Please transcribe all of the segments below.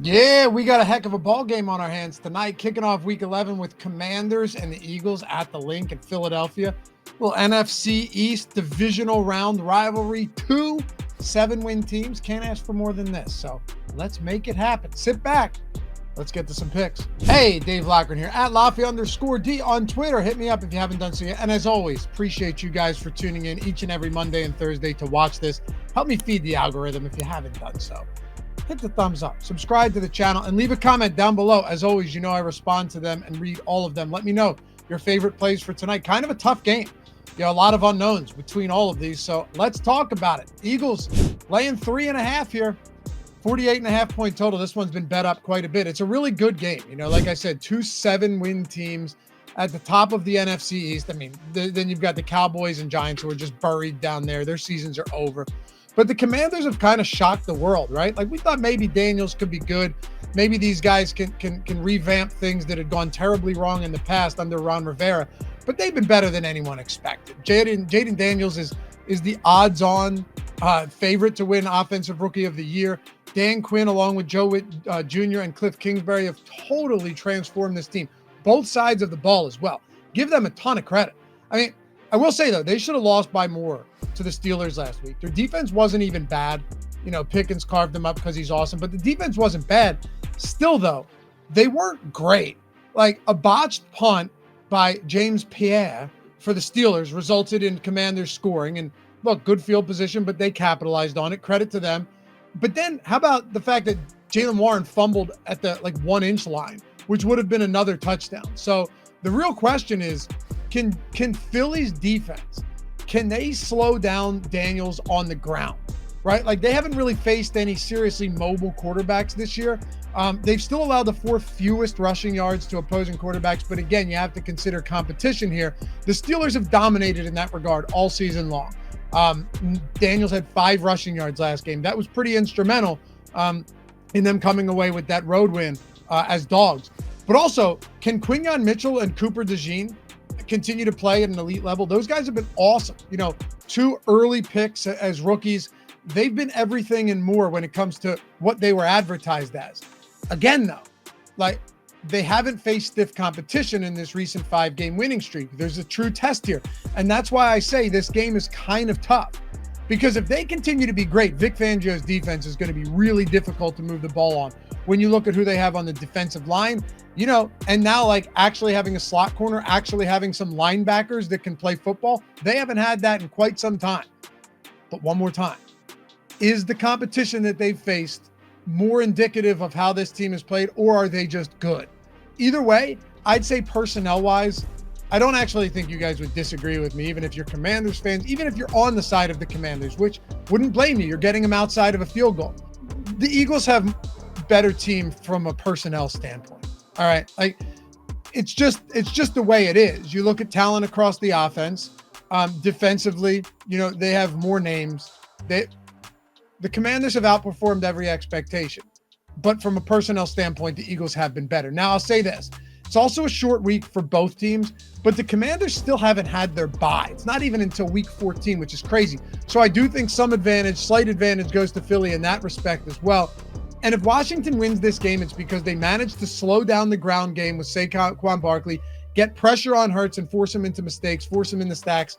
Yeah, we got a heck of a ball game on our hands tonight, kicking off week 11 with Commanders and the Eagles at the Link in Philadelphia. Well, NFC East divisional round rivalry, two 7-win teams. Can't ask for more than this. So let's make it happen. Sit back. Let's get to some picks. Hey, Dave Loughy here at Loughy_D on Twitter. Hit me up if you haven't done so yet. And as always, appreciate you guys for tuning in each and every Monday and Thursday to watch this. Help me feed the algorithm if you haven't done so. Hit the thumbs up, subscribe to the channel, and leave a comment down below. As always, you know I respond to them and read all of them. Let me know your favorite plays for tonight. Kind of a tough game. You know, a lot of unknowns between all of these. So let's talk about it. Eagles laying 3.5 here. 48.5-point total. This one's been bet up quite a bit. It's a really good game. You know, like I said, two 7-win teams at the top of the NFC East. I mean, then you've got the Cowboys and Giants who are just buried down there. Their seasons are over. But the Commanders have kind of shocked the world, right? Like we thought maybe Daniels could be good. Maybe these guys can revamp things that had gone terribly wrong in the past under Ron Rivera. But they've been better than anyone expected. Jaden Daniels is the odds-on favorite to win Offensive Rookie of the Year. Dan Quinn, along with Joe Witt Jr. and Cliff Kingsbury, have totally transformed this team. Both sides of the ball as well. Give them a ton of credit. I mean, I will say, though, they should have lost by more to the Steelers last week. Their defense wasn't even bad. You know, Pickens carved them up because he's awesome, but the defense wasn't bad. Still, though, they weren't great. Like a botched punt by James Pierre for the Steelers resulted in Commanders scoring. And look, good field position, but they capitalized on it. Credit to them. But then how about the fact that Jaylen Warren fumbled at the 1-inch line, which would have been another touchdown. So the real question is, can Philly's defense, can they slow down Daniels on the ground, right? Like they haven't really faced any seriously mobile quarterbacks this year. They've still allowed the 4th fewest rushing yards to opposing quarterbacks. But again, you have to consider competition here. The Steelers have dominated in that regard all season long. Daniels had 5 rushing yards last game. That was pretty instrumental in them coming away with that road win as dogs. But also, can Quinyon Mitchell and Cooper DeJean continue to play at an elite level? Those guys have been awesome. You know, 2 early picks as rookies. They've been everything and more when it comes to what they were advertised as. Again, though, like they haven't faced stiff competition in this recent 5-game winning streak. There's a true test here. And that's why I say this game is kind of tough. Because if they continue to be great, Vic Fangio's defense is going to be really difficult to move the ball on. When you look at who they have on the defensive line, you know, and now like actually having a slot corner, actually having some linebackers that can play football, they haven't had that in quite some time. But one more time, is the competition that they've faced more indicative of how this team has played, or are they just good? Either way, I'd say personnel-wise, I don't actually think you guys would disagree with me, even if you're Commanders fans, even if you're on the side of the Commanders, which wouldn't blame you. You're getting them outside of a field goal. The Eagles have better team from a personnel standpoint. All right. Like it's just the way it is. You look at talent across the offense, defensively, you know, they have more names. The Commanders have outperformed every expectation, but from a personnel standpoint, the Eagles have been better. Now I'll say this. It's also a short week for both teams, but the Commanders still haven't had their bye. It's not even until week 14, which is crazy. So I do think some advantage, slight advantage goes to Philly in that respect as well. And if Washington wins this game, it's because they managed to slow down the ground game with Saquon Barkley, get pressure on Hurts and force him into mistakes, force him into sacks,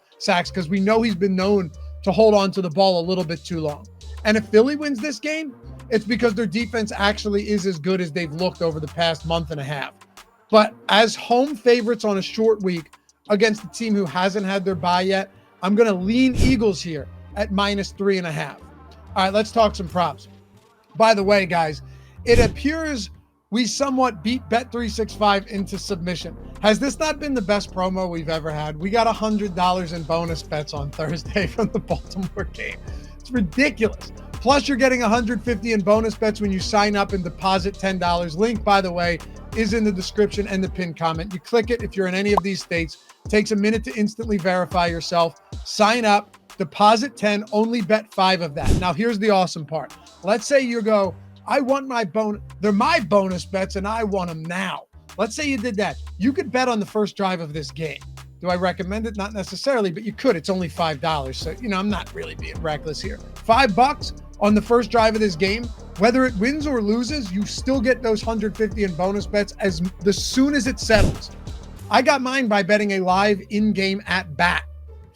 because we know he's been known to hold on to the ball a little bit too long. And if Philly wins this game, it's because their defense actually is as good as they've looked over the past month and a half. But as home favorites on a short week against a team who hasn't had their bye yet, I'm going to lean Eagles here at -3.5. All right, let's talk some props. By the way, guys, it appears we somewhat beat Bet365 into submission. Has this not been the best promo we've ever had? We got $100 in bonus bets on Thursday from the Baltimore game. It's ridiculous. Plus, you're getting $150 in bonus bets when you sign up and deposit $10. Link, by the way, is in the description and the pinned comment. You click it if you're in any of these states. Takes a minute to instantly verify yourself. Sign up, deposit 10, only bet 5 of that. Now, here's the awesome part. Let's say you go, I want my bonus. They're my bonus bets and I want them now. Let's say you did that. You could bet on the first drive of this game. Do I recommend it? Not necessarily, but you could. It's only $5. So, I'm not really being reckless here. $5, on the first drive of this game. Whether it wins or loses, you still get those 150 in bonus bets as soon as it settles. I got mine by betting a live in-game at bat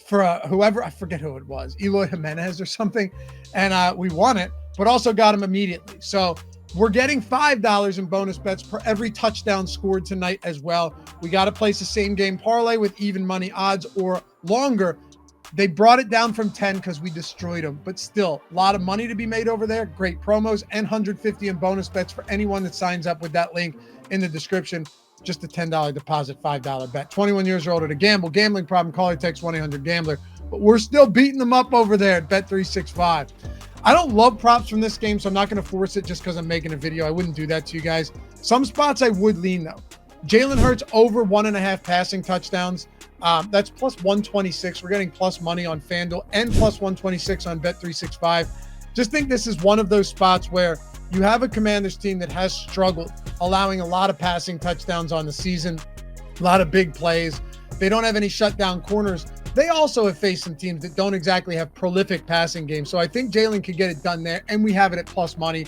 for whoever, I forget who it was, Eloy Jimenez or something, and we won it, but also got him immediately. So we're getting $5 in bonus bets per every touchdown scored tonight as well. We got to place a same game parlay with even money odds or longer. They brought it down from 10 because we destroyed them, but still a lot of money to be made over there. Great promos and 150 in bonus bets for anyone that signs up with that link in the description. Just a $10 deposit, $5 bet. 21 years or older to gamble. Gambling problem, call or text 1-800-GAMBLER. But we're still beating them up over there at Bet365. I don't love props from this game, so I'm not going to force it just because I'm making a video. I wouldn't do that to you guys. Some spots I would lean, though. Jalen Hurts over 1.5 passing touchdowns. That's plus 126. We're getting plus money on FanDuel and plus 126 on Bet365. Just think this is one of those spots where you have a Commanders team that has struggled, allowing a lot of passing touchdowns on the season, a lot of big plays. They don't have any shutdown corners. They also have faced some teams that don't exactly have prolific passing games. So I think Jalen could get it done there, and we have it at plus money.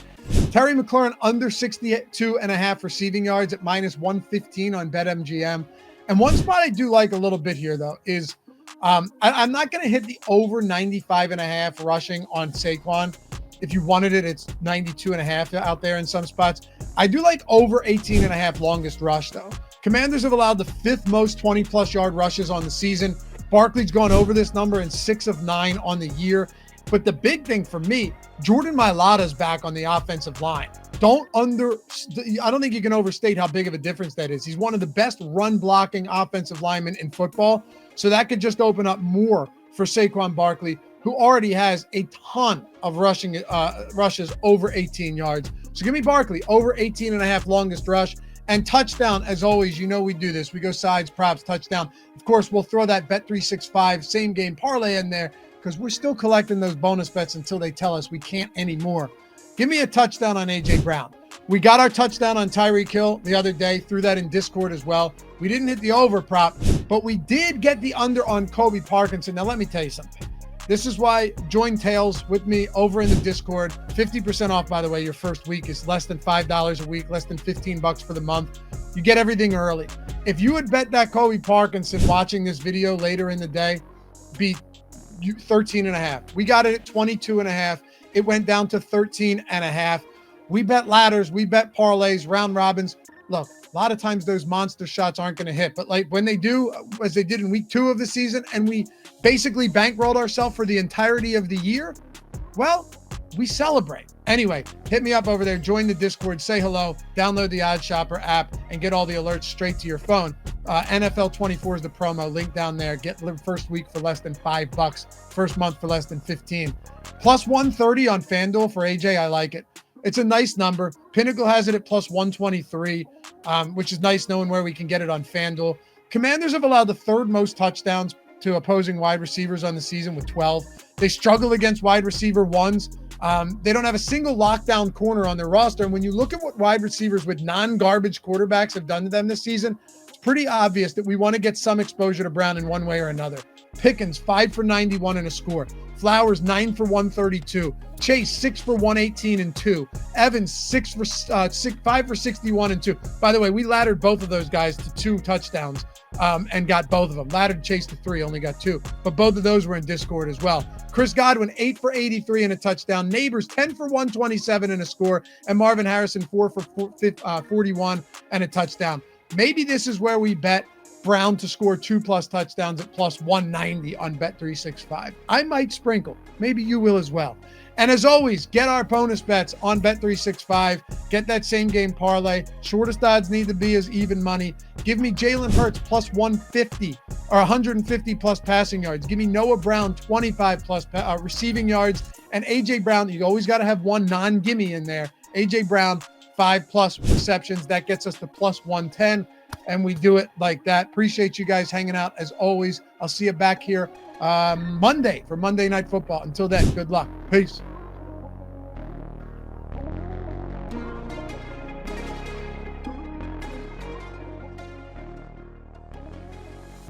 Terry McLaurin under 62.5 receiving yards at minus 115 on BetMGM. And one spot I do like a little bit here, though, is I'm not going to hit the over 95.5 rushing on Saquon. If you wanted it, it's 92.5 out there in some spots. I do like over 18.5 longest rush, though. Commanders have allowed the 5th most 20-plus yard rushes on the season. Barkley's gone over this number in 6 of 9 on the year. But the big thing for me, Jordan Mailata's back on the offensive line. I don't think you can overstate how big of a difference that is. He's one of the best run-blocking offensive linemen in football. So that could just open up more for Saquon Barkley, who already has a ton of rushes over 18 yards. So give me Barkley over 18.5 longest rush. And touchdown, as always, you know we do this. We go sides, props, touchdown. Of course, we'll throw that Bet365 same game parlay in there because we're still collecting those bonus bets until they tell us we can't anymore. Give me a touchdown on A.J. Brown. We got our touchdown on Tyreek Hill the other day. Threw that in Discord as well. We didn't hit the over prop, but we did get the under on Kobe Parkinson. Now, let me tell you something. This is why join Tails with me over in the Discord. 50% off, by the way. Your first week is less than $5 a week, less than $15 for the month. You get everything early. If you would bet that Kobe Parkinson watching this video later in the day, be 13.5. We got it at 22.5. It went down to 13.5. We bet ladders, we bet parlays, round robins. Look, a lot of times those monster shots aren't going to hit, but like when they do, as they did in week 2 of the season, and we basically bankrolled ourselves for the entirety of the year, well, we celebrate. Anyway, hit me up over there, join the Discord, say hello, download the Odds Shopper app, and get all the alerts straight to your phone. NFL 24 is the promo, link down there. Get the first week for less than $5, first month for less than 15. Plus 130 on FanDuel for AJ, I like it. It's a nice number. Pinnacle has it at plus 123, which is nice knowing where we can get it on FanDuel. Commanders have allowed the 3rd most touchdowns to opposing wide receivers on the season with 12. They struggle against wide receiver ones. They don't have a single lockdown corner on their roster. And when you look at what wide receivers with non-garbage quarterbacks have done to them this season, it's pretty obvious that we want to get some exposure to Brown in one way or another. Pickens, 5 for 91 and a score. Flowers, 9 for 132. Chase, 6 for 118 and 2. Evans, 5 for 61 and 2. By the way, we laddered both of those guys to 2 touchdowns and got both of them. Laddered Chase to 3, only got 2. But both of those were in Discord as well. Chris Godwin, 8 for 83 and a touchdown. Neighbors, 10 for 127 and a score. And Marvin Harrison, 4 for 41 and a touchdown. Maybe this is where we bet Brown to score 2+ touchdowns at plus 190 on Bet365. I might sprinkle. Maybe you will as well. And as always, get our bonus bets on Bet365. Get that same game parlay. Shortest odds need to be as even money. Give me Jalen Hurts plus 150 or 150 plus passing yards. Give me Noah Brown 25 plus receiving yards. And A.J. Brown, you always got to have one non-gimme in there. A.J. Brown, 5+ receptions. That gets us to plus 110. And we do it like that. Appreciate you guys hanging out as always. I'll see you back here Monday for Monday Night Football. Until then, good luck. Peace.